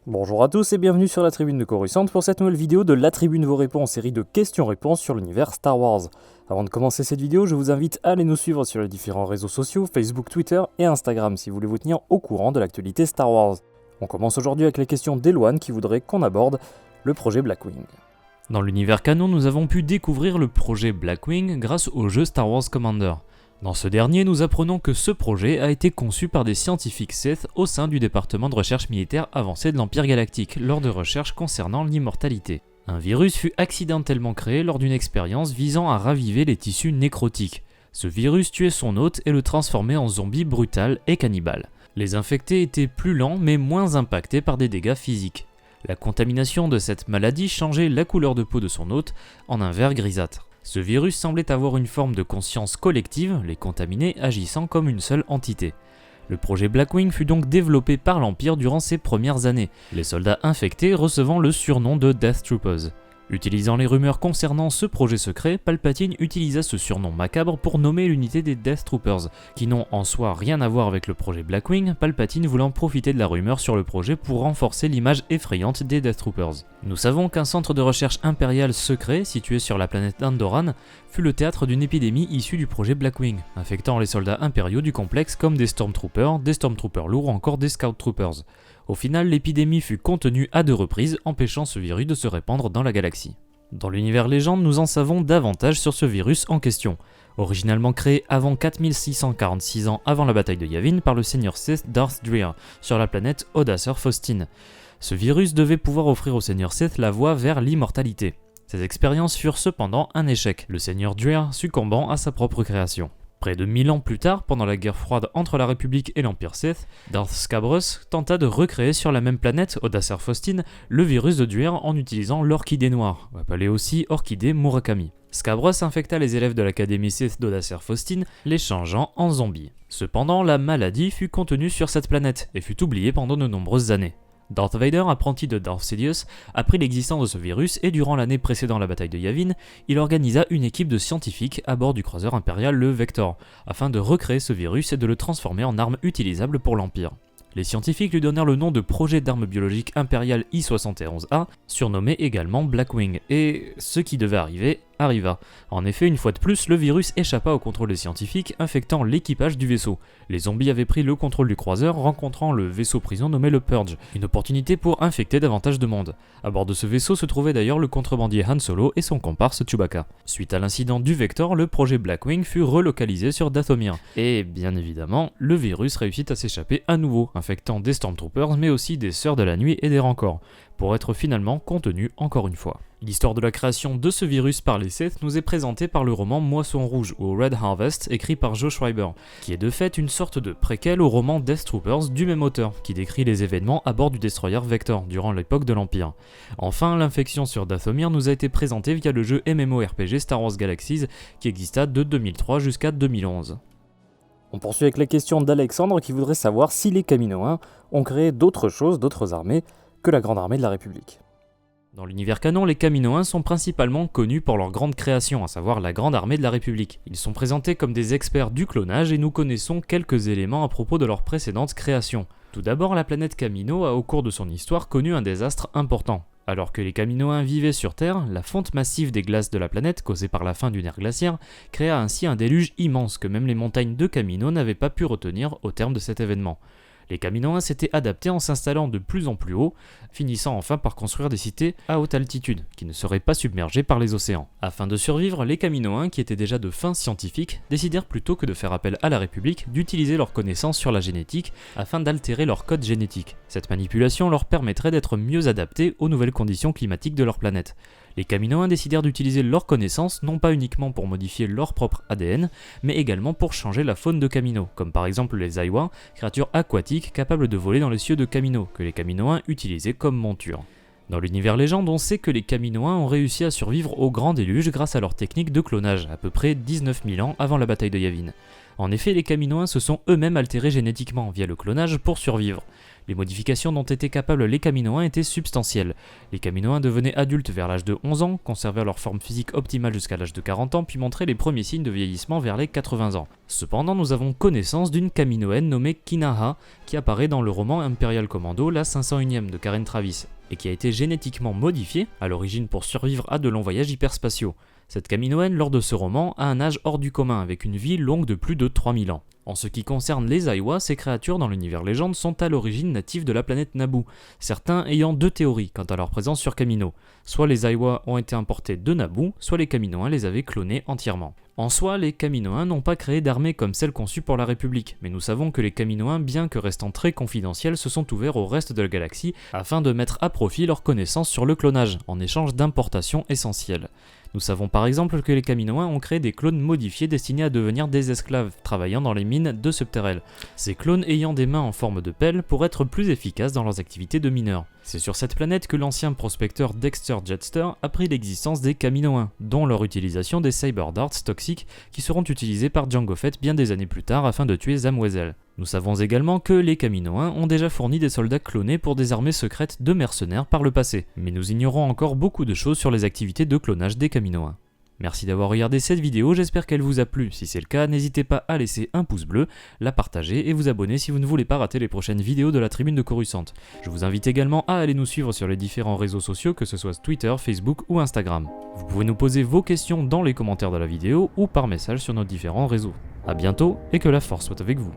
Bonjour à tous et bienvenue sur la Tribune de Coruscant pour cette nouvelle vidéo de La Tribune vous répond en série de questions-réponses sur l'univers Star Wars. Avant de commencer cette vidéo, je vous invite à aller nous suivre sur les différents réseaux sociaux, Facebook, Twitter et Instagram si vous voulez vous tenir au courant de l'actualité Star Wars. On commence aujourd'hui avec les questions d'Eloane qui voudrait qu'on aborde le projet Blackwing. Dans l'univers canon, nous avons pu découvrir le projet Blackwing grâce au jeu Star Wars Commander. Dans ce dernier, nous apprenons que ce projet a été conçu par des scientifiques Sith au sein du département de recherche militaire avancé de l'Empire Galactique lors de recherches concernant l'immortalité. Un virus fut accidentellement créé lors d'une expérience visant à raviver les tissus nécrotiques. Ce virus tuait son hôte et le transformait en zombie brutal et cannibale. Les infectés étaient plus lents mais moins impactés par des dégâts physiques. La contamination de cette maladie changeait la couleur de peau de son hôte en un vert grisâtre. Ce virus semblait avoir une forme de conscience collective, les contaminés agissant comme une seule entité. Le projet Blackwing fut donc développé par l'Empire durant ses premières années, les soldats infectés recevant le surnom de Death Troopers. Utilisant les rumeurs concernant ce projet secret, Palpatine utilisa ce surnom macabre pour nommer l'unité des Death Troopers, qui n'ont en soi rien à voir avec le projet Blackwing, Palpatine voulant profiter de la rumeur sur le projet pour renforcer l'image effrayante des Death Troopers. Nous savons qu'un centre de recherche impérial secret, situé sur la planète Andoran, fut le théâtre d'une épidémie issue du projet Blackwing, infectant les soldats impériaux du complexe comme des Stormtroopers lourds ou encore des Scout Troopers. Au final, l'épidémie fut contenue à 2 reprises, empêchant ce virus de se répandre dans la galaxie. Dans l'univers légende, nous en savons davantage sur ce virus en question. Originalement créé avant 4646 ans avant la bataille de Yavin par le seigneur Sith Darth Dreer sur la planète Odacer Faustine. Ce virus devait pouvoir offrir au seigneur Sith la voie vers l'immortalité. Ces expériences furent cependant un échec, le seigneur Dreer succombant à sa propre création. Près de 1000 ans plus tard, pendant la guerre froide entre la République et l'Empire Sith, Darth Scabrous tenta de recréer sur la même planète, Odacer Faustine, le virus de Dreer en utilisant l'orchidée noire, appelée aussi orchidée Murakami. Scabrous infecta les élèves de l'Académie Sith d'Odacer Faustine, les changeant en zombies. Cependant, la maladie fut contenue sur cette planète et fut oubliée pendant de nombreuses années. Darth Vader, apprenti de Darth Sidious, apprit l'existence de ce virus et durant l'année précédant la bataille de Yavin, il organisa une équipe de scientifiques à bord du croiseur impérial le Vector, afin de recréer ce virus et de le transformer en arme utilisable pour l'Empire. Les scientifiques lui donnèrent le nom de projet d'arme biologique impériale I-71A, surnommé également Blackwing, et ce qui devait arriver, arriva. En effet, une fois de plus, le virus échappa au contrôle des scientifiques, infectant l'équipage du vaisseau. Les zombies avaient pris le contrôle du croiseur, rencontrant le vaisseau prison nommé le Purge, une opportunité pour infecter davantage de monde. À bord de ce vaisseau se trouvait d'ailleurs le contrebandier Han Solo et son comparse Chewbacca. Suite à l'incident du Vector, le projet Blackwing fut relocalisé sur Dathomir, et bien évidemment, le virus réussit à s'échapper à nouveau, infectant des Stormtroopers mais aussi des Sœurs de la Nuit et des Rancors, pour être finalement contenu encore une fois. L'histoire de la création de ce virus par les Sith nous est présentée par le roman Moisson Rouge ou Red Harvest écrit par Joe Schreiber, qui est de fait une sorte de préquel au roman Death Troopers du même auteur, qui décrit les événements à bord du destroyer Vector durant l'époque de l'Empire. Enfin, l'infection sur Dathomir nous a été présentée via le jeu MMORPG Star Wars Galaxies qui exista de 2003 jusqu'à 2011. On poursuit avec la question d'Alexandre qui voudrait savoir si les Kaminoans ont créé d'autres choses, d'autres armées, que la Grande Armée de la République. Dans l'univers canon, les Kaminoans sont principalement connus pour leur grande création, à savoir la Grande Armée de la République. Ils sont présentés comme des experts du clonage et nous connaissons quelques éléments à propos de leur précédente création. Tout d'abord, la planète Kamino a au cours de son histoire connu un désastre important. Alors que les Kaminoans vivaient sur Terre, la fonte massive des glaces de la planète, causée par la fin d'une ère glaciaire, créa ainsi un déluge immense que même les montagnes de Kamino n'avaient pas pu retenir au terme de cet événement. Les Kaminoans s'étaient adaptés en s'installant de plus en plus haut, finissant enfin par construire des cités à haute altitude, qui ne seraient pas submergées par les océans. Afin de survivre, les Kaminoans, qui étaient déjà de fins scientifiques, décidèrent plutôt que de faire appel à la République, d'utiliser leurs connaissances sur la génétique afin d'altérer leur code génétique. Cette manipulation leur permettrait d'être mieux adaptés aux nouvelles conditions climatiques de leur planète. Les Kaminoans décidèrent d'utiliser leurs connaissances non pas uniquement pour modifier leur propre ADN, mais également pour changer la faune de Kamino, comme par exemple les Aiwa, créatures aquatiques capables de voler dans les cieux de Kamino, que les Kaminoans utilisaient comme monture. Dans l'univers légende, on sait que les Kaminoans ont réussi à survivre au grand déluge grâce à leur technique de clonage, à peu près 19 000 ans avant la bataille de Yavin. En effet, les Kaminoans se sont eux-mêmes altérés génétiquement via le clonage pour survivre. Les modifications dont étaient capables les Kaminoans étaient substantielles. Les Kaminoans devenaient adultes vers l'âge de 11 ans, conservaient leur forme physique optimale jusqu'à l'âge de 40 ans, puis montraient les premiers signes de vieillissement vers les 80 ans. Cependant, nous avons connaissance d'une Kaminoenne nommée Kinaha, qui apparaît dans le roman Imperial Commando, la 501e de Karen Traviss, et qui a été génétiquement modifiée, à l'origine pour survivre à de longs voyages hyperspatiaux. Cette Kaminoenne, lors de ce roman, a un âge hors du commun, avec une vie longue de plus de 3000 ans. En ce qui concerne les Aiwa, ces créatures dans l'univers légende sont à l'origine natives de la planète Naboo, certains ayant deux théories quant à leur présence sur Kamino. Soit les Aiwa ont été importés de Naboo, soit les Kaminoans les avaient clonés entièrement. En soi, les Kaminoans n'ont pas créé d'armée comme celle conçue pour la République, mais nous savons que les Kaminoans, bien que restant très confidentiels, se sont ouverts au reste de la galaxie afin de mettre à profit leurs connaissances sur le clonage, en échange d'importations essentielles. Nous savons par exemple que les Kaminoans ont créé des clones modifiés destinés à devenir des esclaves, travaillant dans les mines de Subterrel, ces clones ayant des mains en forme de pelle pour être plus efficaces dans leurs activités de mineurs. C'est sur cette planète que l'ancien prospecteur Dexter Jetster apprit l'existence des Kaminoans, dont leur utilisation des Cyber Darts toxiques qui seront utilisés par Jango Fett bien des années plus tard afin de tuer Zam Wesell. Nous savons également que les Kaminoans ont déjà fourni des soldats clonés pour des armées secrètes de mercenaires par le passé, mais nous ignorons encore beaucoup de choses sur les activités de clonage des Kaminoans. Merci d'avoir regardé cette vidéo, j'espère qu'elle vous a plu. Si c'est le cas, n'hésitez pas à laisser un pouce bleu, la partager et vous abonner si vous ne voulez pas rater les prochaines vidéos de la Tribune de Coruscant. Je vous invite également à aller nous suivre sur les différents réseaux sociaux, que ce soit Twitter, Facebook ou Instagram. Vous pouvez nous poser vos questions dans les commentaires de la vidéo ou par message sur nos différents réseaux. A bientôt et que la force soit avec vous.